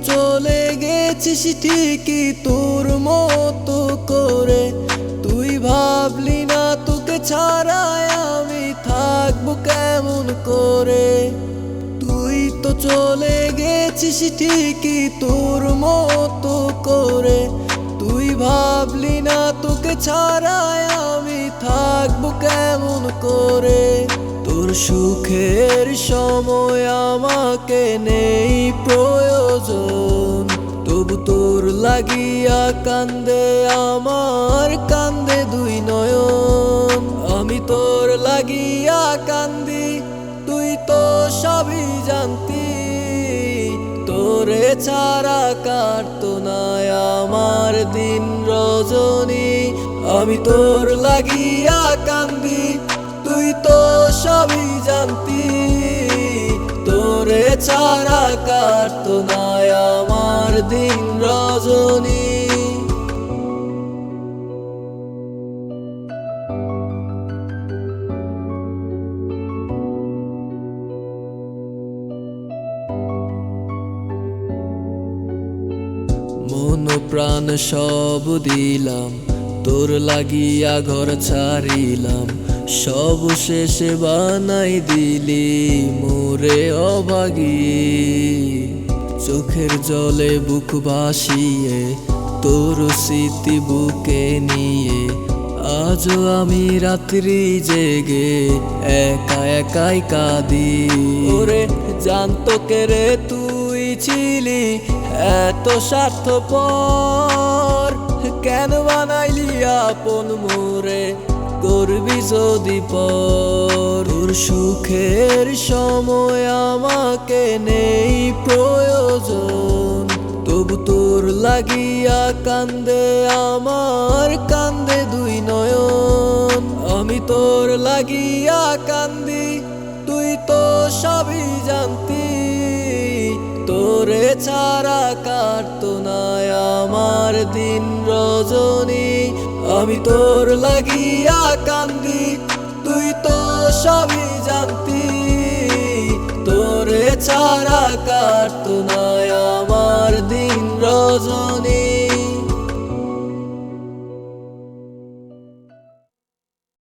চলে গেছিস ঠিকই তোর মতো করে, তুই ভাবলি না তোকে ছাড়াই আমি থাকবো কেমন করে। তুই তো চলে গেছিস ঠিকই তোর মতো করে, তুই ভাবলি না তোকে ছাড়াই আমি থাকবো কেমন করে। তোর সুখের সময় আমাকে নেই প্রয়োজন, তবু তোর লাগিয়া কান্দে আমার কান্দে দুই নয়ন। আমি তোর লাগিয়া কান্দি তুই তো সবই জানতি, তোরে ছাড়া কাটতো না আমার দিন রজনী। আমি তোর লাগিয়া কান্দি তুই তো সবই জানতি, তোরে ছাড়া কাটতো না আমার দিন রজনী। মন প্রাণ সব দিলাম তোর লাগিয়া ঘর ছাড়িলাম, সব শেষে বানাই দিলি মোরে অভাগী। চোখের জলে বুক ভাসিয়ে তোর স্মৃতি বুকে নিয়ে আজও আমি রাত্রি জেগে একা একাই কাঁদি। ওরে জানতো কে রে তুই ছিলি এত স্বার্থপর, কেন বানাইলি আপন মোরে করবি যদি পর। তোর সুখের সময় আমাকে নেই প্রয়োজন, তবু তোর লাগিয়া কান্দে আমার কান্দে দুই নয়ন। আমি তোর লাগিয়া কান্দি তুই তো সবই জানতি, তোরে ছাড়া কাটতো না আমার দিন রজনী। আমি তোর লাগিয়া কান্দি তুই তো সবই জানতি, তোরে ছাড়া কাটতো না আমার দিন রজনী।